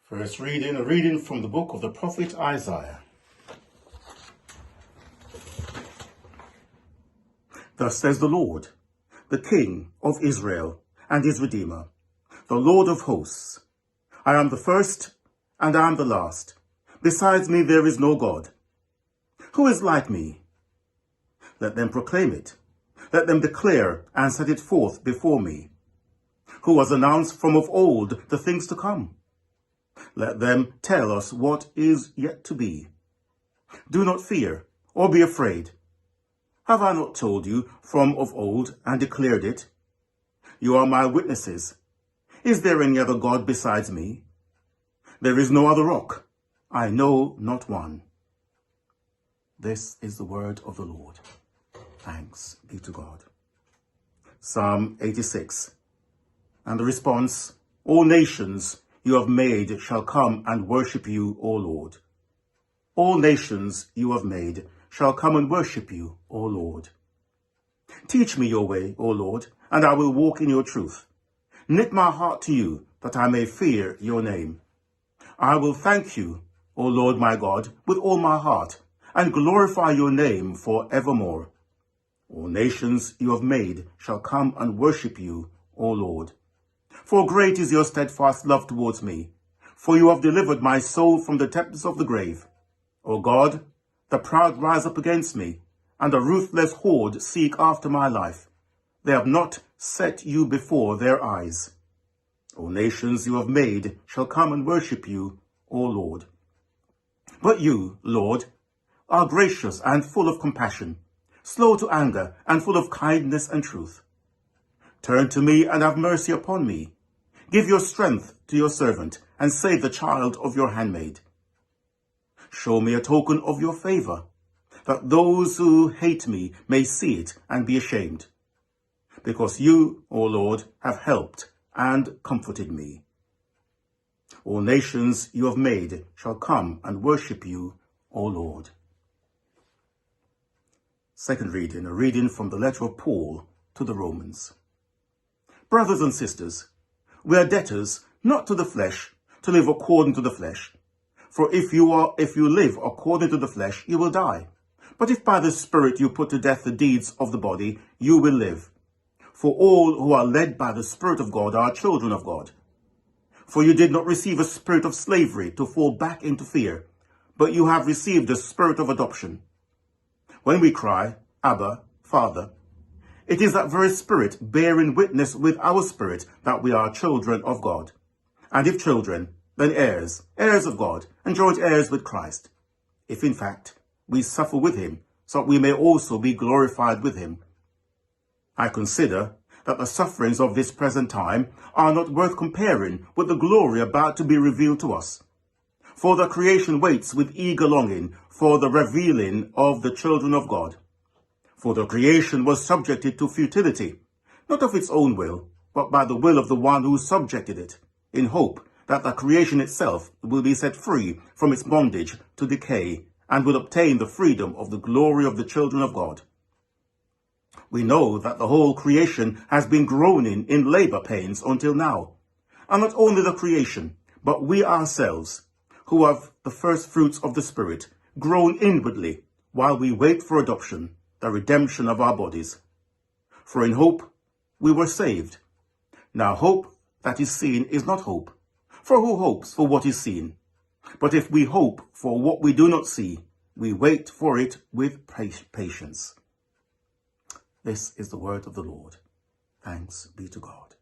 First reading, a reading from the book of the prophet Isaiah. Thus says the Lord, the King of Israel and his Redeemer, the Lord of hosts. I am the first and I am the last. Besides me there is no God. Who is like me? Let them proclaim it. Let them declare and set it forth before me. Who has announced from of old the things to come? Let them tell us what is yet to be. Do not fear or be afraid. Have I not told you from of old and declared it? You are my witnesses. Is there any other God besides me? There is no other rock. I know not one. This is the word of the Lord. Thanks be to God. Psalm 86. And the response, all nations you have made shall come and worship you, O Lord. All nations you have made shall come and worship you, O Lord. Teach me your way, O Lord, and I will walk in your truth. Knit my heart to you, that I may fear your name. I will thank you, O Lord my God, with all my heart, and glorify your name for evermore. All nations you have made shall come and worship you, O Lord. For great is your steadfast love towards me, for you have delivered my soul from the depths of the grave. O God, the proud rise up against me, and a ruthless horde seek after my life. They have not set you before their eyes. All nations you have made shall come and worship you, O Lord. But you, Lord, are gracious and full of compassion, slow to anger and full of kindness and truth. Turn to me and have mercy upon me. Give your strength to your servant, and save the child of your handmaid. Show me a token of your favor, that those who hate me may see it and be ashamed. Because you, O Lord, have helped and comforted me. All nations you have made shall come and worship you, O Lord. Second reading, a reading from the letter of Paul to the Romans. Brothers and sisters, we are debtors, not to the flesh, to live according to the flesh. For if you live according to the flesh, you will die. But if by the Spirit you put to death the deeds of the body, you will live. For all who are led by the Spirit of God are children of God. For you did not receive a spirit of slavery to fall back into fear, but you have received a spirit of adoption. When we cry, Abba, Father, it is that very Spirit bearing witness with our spirit that we are children of God. And if children, then heirs, heirs of God, and joint heirs with Christ. If in fact we suffer with him, so that we may also be glorified with him. I consider that the sufferings of this present time are not worth comparing with the glory about to be revealed to us. For the creation waits with eager longing for the revealing of the children of God. For the creation was subjected to futility, not of its own will, but by the will of the one who subjected it, in hope that the creation itself will be set free from its bondage to decay and will obtain the freedom of the glory of the children of God. We know that the whole creation has been groaning in labor pains until now, and not only the creation, but we ourselves, who have the first fruits of the Spirit, groan inwardly while we wait for adoption, the redemption of our bodies. For in hope we were saved. Now hope that is seen is not hope, for who hopes for what is seen? But if we hope for what we do not see, we wait for it with patience. This is the word of the Lord. Thanks be to God.